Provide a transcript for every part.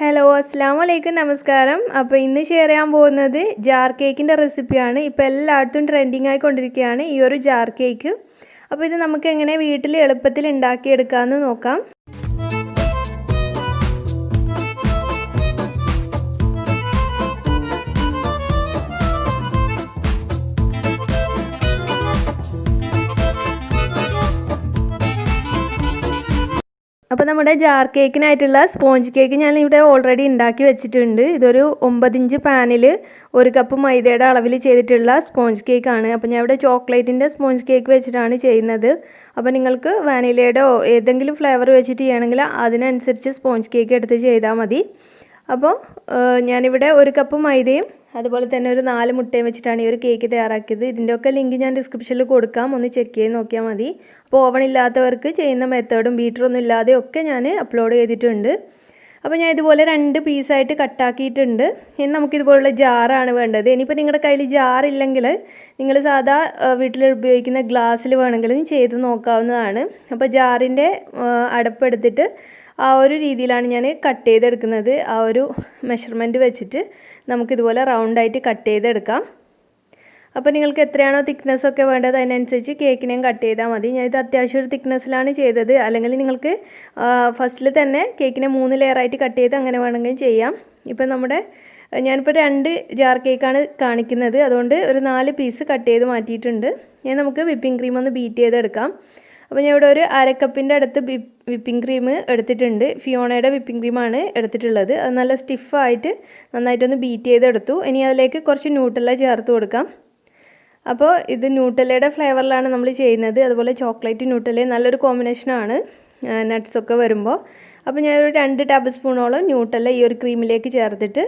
Hello അസ്സലാമലൈക്കും നമസ്കാരം. അപ്പോൾ ഇന്ന് ഷെയർ ചെയ്യാൻ പോകുന്നത് ജാർ കേക്കിൻ്റെ റെസിപ്പിയാണ്. ഇപ്പോൾ എല്ലായിടത്തും ട്രെൻഡിങ് ആയിക്കൊണ്ടിരിക്കുകയാണ് ഈ ഒരു ജാർ കേക്ക്. അപ്പോൾ ഇത് നമുക്ക് എങ്ങനെ വീട്ടിൽ എളുപ്പത്തിൽ ഉണ്ടാക്കിയെടുക്കാമെന്ന് നോക്കാം. അപ്പോൾ നമ്മുടെ ജാർ കേക്കിനായിട്ടുള്ള സ്പോഞ്ച് കേക്ക് ഞാൻ ഇവിടെ ഓൾറെഡി ഉണ്ടാക്കി വെച്ചിട്ടുണ്ട്. ഇതൊരു 9 ഇഞ്ച് പാനിൽ 1 കപ്പ് മൈദയുടെ അളവിൽ ചെയ്തിട്ടുള്ള സ്പോഞ്ച് കേക്കാണ്. അപ്പോൾ ഞാൻ ഇവിടെ ചോക്ലേറ്റിൻ്റെ സ്പോഞ്ച് കേക്ക് വെച്ചിട്ടാണ് ചെയ്യുന്നത്. അപ്പോൾ നിങ്ങൾക്ക് വാനിലയുടെ ഏതെങ്കിലും ഫ്ലേവർ വെച്ചിട്ട് ചെയ്യണമെങ്കിൽ അതിനനുസരിച്ച് സ്പോഞ്ച് കേക്ക് എടുത്ത് ചെയ്താൽ മതി. അപ്പോൾ ഞാനിവിടെ 1 കപ്പ് മൈദയും അതുപോലെ തന്നെ ഒരു 4 മുട്ടയും വെച്ചിട്ടാണ് ഈ ഒരു കേക്ക് തയ്യാറാക്കിയത്. ഇതിൻ്റെയൊക്കെ ലിങ്ക് ഞാൻ ഡിസ്ക്രിപ്ഷനിൽ കൊടുക്കാം, ഒന്ന് ചെക്ക് ചെയ്ത് നോക്കിയാൽ മതി. അപ്പോൾ ഓവൺ ഇല്ലാത്തവർക്ക് ചെയ്യുന്ന മെത്തേഡും ബീറ്ററൊന്നും ഇല്ലാതെയൊക്കെ ഞാൻ അപ്ലോഡ് ചെയ്തിട്ടുണ്ട്. അപ്പോൾ ഞാൻ ഇതുപോലെ 2 പീസായിട്ട് കട്ടാക്കിയിട്ടുണ്ട്. ഇനി നമുക്കിതുപോലുള്ള ജാറാണ് വേണ്ടത്. ഇനിയിപ്പോൾ നിങ്ങളുടെ കയ്യിൽ ജാറില്ലെങ്കിൽ നിങ്ങൾ സാധാ വീട്ടിൽ ഉപയോഗിക്കുന്ന ഗ്ലാസ്സിൽ വേണമെങ്കിലും ചെയ്ത് നോക്കാവുന്നതാണ്. അപ്പോൾ ജാറിൻ്റെ അടപ്പെടുത്തിട്ട് ആ ഒരു രീതിയിലാണ് ഞാൻ കട്ട് ചെയ്തെടുക്കുന്നത്. ആ ഒരു മെഷർമെൻറ്റ് വെച്ചിട്ട് നമുക്കിതുപോലെ റൗണ്ടായിട്ട് കട്ട് ചെയ്തെടുക്കാം. അപ്പോൾ നിങ്ങൾക്ക് എത്രയാണോ തിക്നെസ്സൊക്കെ വേണ്ടത് അതിനനുസരിച്ച് കേക്കിനെയും കട്ട് ചെയ്താൽ മതി. ഞാനിത് അത്യാവശ്യം ഒരു തിക്നെസ്സിലാണ് ചെയ്തത്. അല്ലെങ്കിൽ നിങ്ങൾക്ക് ഫസ്റ്റിൽ തന്നെ കേക്കിനെ 3 ലെയറായിട്ട് കട്ട് ചെയ്ത് അങ്ങനെ വേണമെങ്കിൽ ചെയ്യാം. ഇപ്പം ഞാനിപ്പോൾ 2 ജാർ കേക്കാണ് കാണിക്കുന്നത്, അതുകൊണ്ട് ഒരു 4 പീസ് കട്ട് ചെയ്ത് മാറ്റിയിട്ടുണ്ട്. ഇനി നമുക്ക് വിപ്പിംഗ് ക്രീം ഒന്ന് ബീറ്റ് ചെയ്തെടുക്കാം. അപ്പോൾ ഞാൻ ഇവിടെ ഒരു 1/2 കപ്പിൻ്റെ അടുത്ത് വിപ്പിംഗ് ക്രീം എടുത്തിട്ടുണ്ട്. ഫിയോണയുടെ വിപ്പിംഗ് ക്രീമാണ് എടുത്തിട്ടുള്ളത്. അത് നല്ല സ്റ്റിഫായിട്ട് നന്നായിട്ടൊന്ന് ബീറ്റ് ചെയ്തെടുത്തു. ഇനി അതിലേക്ക് കുറച്ച് ന്യൂട്ടെല്ല ചേർത്ത് കൊടുക്കാം. അപ്പോൾ ഇത് ന്യൂട്ടെല്ലയുടെ ഫ്ലേവറിലാണ് നമ്മൾ ചെയ്യുന്നത്. അതുപോലെ ചോക്ലേറ്റ് ന്യൂട്ടെല്ലയും നല്ലൊരു കോമ്പിനേഷനാണ് നട്ട്സൊക്കെ വരുമ്പോൾ. അപ്പോൾ ഞാനൊരു 2 ടേബിൾ സ്പൂണോളം ന്യൂട്ടെല്ല ഈ ഒരു ക്രീമിലേക്ക് ചേർത്തിട്ട്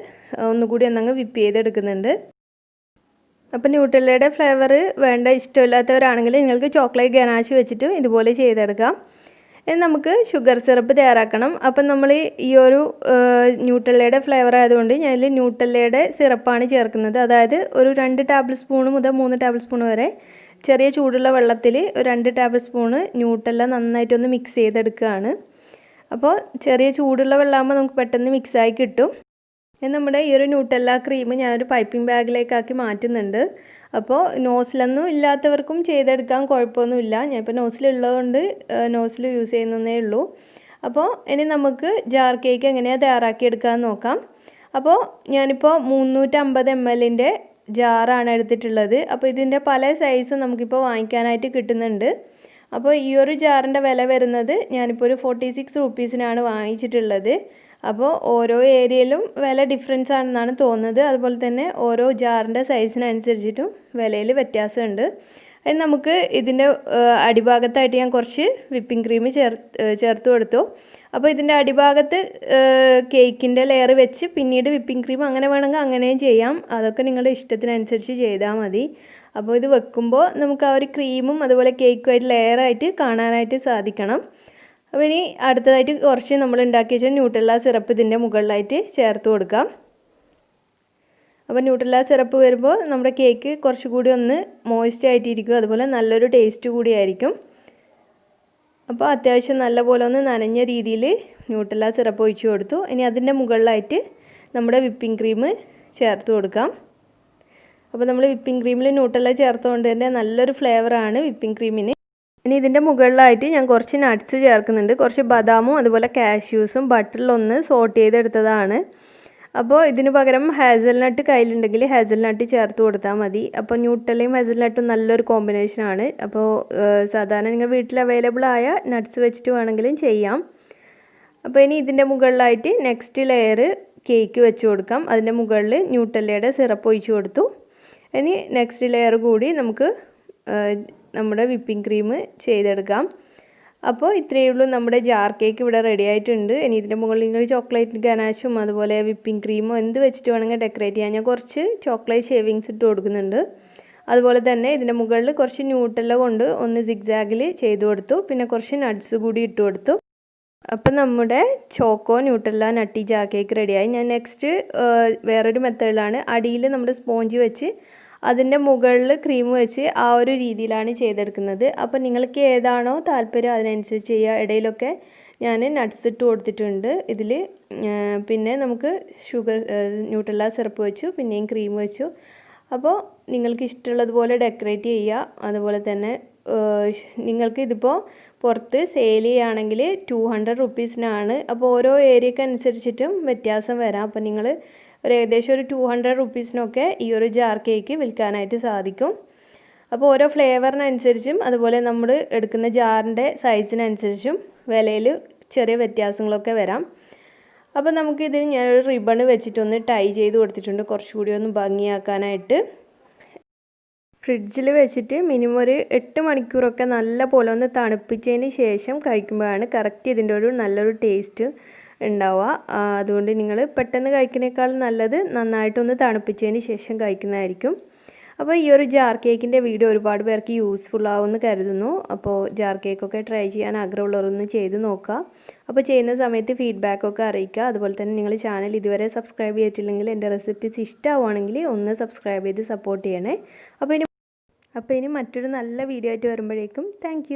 ഒന്നുകൂടി ഒന്നങ്ങ് വിപ്പ് ചെയ്തെടുക്കുന്നുണ്ട്. അപ്പോൾ ന്യൂട്ടെല്ലയുടെ ഫ്ലേവർ വേണ്ട ഇഷ്ടമില്ലാത്തവരാണെങ്കിൽ നിങ്ങൾക്ക് ചോക്ലേറ്റ് ഗനാഷ് വെച്ചിട്ട് ഇതുപോലെ ചെയ്തെടുക്കാം. ഇനി നമുക്ക് ഷുഗർ സിറപ്പ് തയ്യാറാക്കണം. അപ്പം നമ്മൾ ഈ ഒരു ന്യൂട്ടെല്ലയുടെ ഫ്ലേവർ ആയതുകൊണ്ട് ഞാൻ ഇതിൽ ന്യൂട്ടെല്ലയുടെ സിറപ്പാണ് ചേർക്കുന്നത്. അതായത് ഒരു 2 ടേബിൾ സ്പൂൺ മുതൽ 3 ടേബിൾ സ്പൂൺ വരെ ചെറിയ ചൂടുള്ള വെള്ളത്തിൽ ഒരു 2 ടേബിൾ സ്പൂണ് ന്യൂട്ടെല്ല നന്നായിട്ടൊന്ന് മിക്സ് ചെയ്തെടുക്കുകയാണ്. അപ്പോൾ ചെറിയ ചൂടുള്ള വെള്ളമാകുമ്പോൾ നമുക്ക് പെട്ടെന്ന് മിക്സായി കിട്ടും. നമ്മുടെ ഈ ഒരു ന്യൂട്ടെല്ല ക്രീം ഞാനൊരു പൈപ്പിംഗ് ബാഗിലേക്കാക്കി മാറ്റുന്നുണ്ട്. അപ്പോൾ നോസിലൊന്നും ഇല്ലാത്തവർക്കും ചെയ്തെടുക്കാൻ കുഴപ്പമൊന്നുമില്ല. ഞാനിപ്പോൾ നോസിലുള്ളതുകൊണ്ട് നോസിൽ യൂസ് ചെയ്യുന്നതേ ഉള്ളൂ. അപ്പോൾ ഇനി നമുക്ക് ജാർ കേക്ക് എങ്ങനെയാണ് തയ്യാറാക്കിയെടുക്കാമെന്ന് നോക്കാം. അപ്പോൾ ഞാനിപ്പോൾ 350 ml ജാറാണ് എടുത്തിട്ടുള്ളത്. അപ്പോൾ ഇതിൻ്റെ പല സൈസും നമുക്കിപ്പോൾ വാങ്ങിക്കാനായിട്ട് കിട്ടുന്നുണ്ട്. അപ്പോൾ ഈ ഒരു ജാറിൻ്റെ വില വരുന്നത് ഞാനിപ്പോൾ ഒരു 46 റുപ്പീസിനാണ് വാങ്ങിച്ചിട്ടുള്ളത്. അപ്പോൾ ഓരോ ഏരിയയിലും വില ഡിഫറൻസ് ആണെന്നാണ് തോന്നുന്നത്. അതുപോലെ തന്നെ ഓരോ ജാറിൻ്റെ സൈസിനനുസരിച്ചിട്ടും വിലയിൽ വ്യത്യാസമുണ്ട്. അതിന് നമുക്ക് ഇതിൻ്റെ അടിഭാഗത്തായിട്ട് ഞാൻ കുറച്ച് വിപ്പിംഗ് ക്രീം ചേർത്ത് കൊടുത്തു. അപ്പോൾ ഇതിൻ്റെ അടിഭാഗത്ത് കേക്കിൻ്റെ ലെയർ വെച്ച് പിന്നീട് വിപ്പിംഗ് ക്രീം അങ്ങനെ വേണമെങ്കിൽ അങ്ങനെയും ചെയ്യാം. അതൊക്കെ നിങ്ങളുടെ ഇഷ്ടത്തിനനുസരിച്ച് ചെയ്താൽ മതി. അപ്പോൾ ഇത് വെക്കുമ്പോൾ നമുക്ക് ആ ഒരു ക്രീമും അതുപോലെ കേക്കുമായിട്ട് ലെയറായിട്ട് കാണാനായിട്ട് സാധിക്കണം. അപ്പോൾ ഇനി അടുത്തതായിട്ട് കുറച്ച് നമ്മൾ ഉണ്ടാക്കി വെച്ച ന്യൂട്ടെല്ല സിറപ്പ് ഇതിൻ്റെ മുകളിലായിട്ട് ചേർത്ത് കൊടുക്കാം. അപ്പോൾ ന്യൂട്ടെല്ല സിറപ്പ് വരുമ്പോൾ നമ്മുടെ കേക്ക് കുറച്ചുകൂടി ഒന്ന് മോയ്സ്റ്റ് ആയിട്ടിരിക്കും. അതുപോലെ നല്ലൊരു ടേസ്റ്റ് കൂടിയായിരിക്കും. അപ്പോൾ അത്യാവശ്യം നല്ലപോലെ ഒന്ന് നനഞ്ഞ രീതിയിൽ ന്യൂട്ടെല്ല സിറപ്പ് ഒഴിച്ചു കൊടുത്തു. ഇനി അതിൻ്റെ മുകളിലായിട്ട് നമ്മുടെ വിപ്പിംഗ് ക്രീം ചേർത്ത് കൊടുക്കാം. അപ്പോൾ നമ്മൾ വിപ്പിംഗ് ക്രീമിൽ ന്യൂട്ടെല്ല ചേർത്തുകൊണ്ട് തന്നെ നല്ലൊരു ഫ്ലേവറാണ് വിപ്പിംഗ് ക്രീമിന്. ഇനി ഇതിൻ്റെ മുകളിലായിട്ട് ഞാൻ കുറച്ച് നട്ട്സ് ചേർക്കുന്നുണ്ട്. കുറച്ച് ബദാമും അതുപോലെ കാഷ്യൂസും ബട്ടറിലൊന്ന് സോട്ട് ചെയ്തെടുത്തതാണ്. അപ്പോൾ ഇതിന് പകരം ഹാസൽനട്ട് കയ്യിലുണ്ടെങ്കിൽ ഹാസൽനട്ട് ചേർത്ത് കൊടുത്താൽ മതി. അപ്പോൾ ന്യൂട്ടെല്ലയും ഹാസൽനട്ടും നല്ലൊരു കോമ്പിനേഷനാണ്. അപ്പോൾ സാധാരണ നിങ്ങൾ വീട്ടിൽ അവൈലബിൾ ആയ നട്ട്സ് വെച്ചിട്ട് വേണമെങ്കിലും ചെയ്യാം. അപ്പോൾ ഇനി ഇതിൻ്റെ മുകളിലായിട്ട് നെക്സ്റ്റ് ലെയർ കേക്ക് വെച്ച് കൊടുക്കാം. അതിൻ്റെ മുകളിൽ ന്യൂട്ടെല്ലയുടെ സിറപ്പ് ഒഴിച്ച് കൊടുത്തു. ഇനി നെക്സ്റ്റ് ലെയർ കൂടി നമുക്ക് നമ്മുടെ വിപ്പിംഗ് ക്രീം ചെയ്തെടുക്കാം. അപ്പോൾ ഇത്രയേ ഉള്ളൂ, നമ്മുടെ ജാർ കേക്ക് ഇവിടെ റെഡി ആയിട്ടുണ്ട്. ഇനി ഇതിൻ്റെ മുകളിൽ നിങ്ങൾ ചോക്ലേറ്റ് ഗനാഷും അതുപോലെ വിപ്പിംഗ് ക്രീമോ എന്ത് വെച്ചിട്ട് വേണമെങ്കിൽ ഡെക്കറേറ്റ് ചെയ്യാം. ഞാൻ കുറച്ച് ചോക്ലേറ്റ് ഷേവിങ്സ് ഇട്ട് കൊടുക്കുന്നുണ്ട്. അതുപോലെ തന്നെ ഇതിൻ്റെ മുകളിൽ കുറച്ച് ന്യൂട്ടെല്ല കൊണ്ട് ഒന്ന് സിഗ്സാഗിൽ ചെയ്ത് കൊടുത്തു. പിന്നെ കുറച്ച് നട്ട്സ് കൂടി ഇട്ട് കൊടുത്തു. അപ്പം നമ്മുടെ choco Nutella nutty jar cake റെഡിയായി. ഞാൻ നെക്സ്റ്റ് വേറൊരു മെത്തേഡിലാണ് അടിയിൽ നമ്മുടെ സ്പോഞ്ച് വെച്ച് അതിൻ്റെ മുകളിൽ ക്രീം വെച്ച് ആ ഒരു രീതിയിലാണ് ചെയ്തെടുക്കുന്നത്. അപ്പോൾ നിങ്ങൾക്ക് ഏതാണോ താല്പര്യം അതിനനുസരിച്ച് ചെയ്യുക. ഇടയിലൊക്കെ ഞാൻ നട്ട്സ് ഇട്ട് കൊടുത്തിട്ടുണ്ട്. ഇതിൽ പിന്നെ നമുക്ക് ന്യൂട്ടെല്ല സിറപ്പ് വെച്ചു, പിന്നെയും ക്രീം വെച്ചു. അപ്പോൾ നിങ്ങൾക്ക് ഇഷ്ടമുള്ളതുപോലെ ഡെക്കറേറ്റ് ചെയ്യുക. അതുപോലെ തന്നെ നിങ്ങൾക്ക് ഇതിപ്പോൾ പുറത്ത് സെയിൽ ചെയ്യുകയാണെങ്കിൽ 200 റുപ്പീസിനാണ്. അപ്പോൾ ഓരോ ഏരിയക്ക് അനുസരിച്ചിട്ടും വ്യത്യാസം വരാം. അപ്പോൾ നിങ്ങൾ ഏകദേശം ഒരു 200 റുപ്പീസിനൊക്കെ ഈ ഒരു ജാർ കേക്ക് വിൽക്കാനായിട്ട് സാധിക്കും. അപ്പോൾ ഓരോ ഫ്ലേവറിനനുസരിച്ചും അതുപോലെ നമ്മൾ എടുക്കുന്ന ജാറിൻ്റെ സൈസിനനുസരിച്ചും വിലയിൽ ചെറിയ വ്യത്യാസങ്ങളൊക്കെ വരാം. അപ്പോൾ നമുക്കിത് ഞാനൊരു റിബൺ വെച്ചിട്ടൊന്ന് ടൈ ചെയ്ത് കൊടുത്തിട്ടുണ്ട്, കുറച്ചുകൂടി ഒന്ന് ഭംഗിയാക്കാനായിട്ട്. ഫ്രിഡ്ജിൽ വെച്ചിട്ട് മിനിമം ഒരു 8 മണിക്കൂറൊക്കെ നല്ല പോലെ ഒന്ന് തണുപ്പിച്ചതിന് ശേഷം കഴിക്കുമ്പോഴാണ് കറക്റ്റ് ഇതിൻ്റെ ഒരു നല്ലൊരു ടേസ്റ്റ് ഉണ്ടാവുക. അതുകൊണ്ട് നിങ്ങൾ പെട്ടെന്ന് കഴിക്കുന്നതിനേക്കാൾ നല്ലത് നന്നായിട്ടൊന്ന് തണുപ്പിച്ചതിന് ശേഷം കഴിക്കുന്നതായിരിക്കും. അപ്പോൾ ഈ ഒരു ജാർ കേക്കിൻ്റെ വീഡിയോ ഒരുപാട് പേർക്ക് യൂസ്ഫുൾ ആവുമെന്ന് കരുതുന്നു. അപ്പോൾ ജാർ കേക്കൊക്കെ ട്രൈ ചെയ്യാൻ ആഗ്രഹമുള്ളവരൊന്ന് ചെയ്ത് നോക്കുക. അപ്പോൾ ചെയ്യുന്ന സമയത്ത് ഫീഡ്ബാക്കൊക്കെ അറിയിക്കുക. അതുപോലെ തന്നെ നിങ്ങൾ ചാനൽ ഇതുവരെ സബ്സ്ക്രൈബ് ചെയ്തിട്ടില്ലെങ്കിൽ എൻ്റെ റെസിപ്പീസ് ഇഷ്ടമാവുകയാണെങ്കിൽ ഒന്ന് സബ്സ്ക്രൈബ് ചെയ്ത് സപ്പോർട്ട് ചെയ്യണേ. അപ്പോൾ ഇനി മറ്റൊരു നല്ല വീഡിയോ ആയിട്ട് വരുമ്പോഴേക്കും താങ്ക്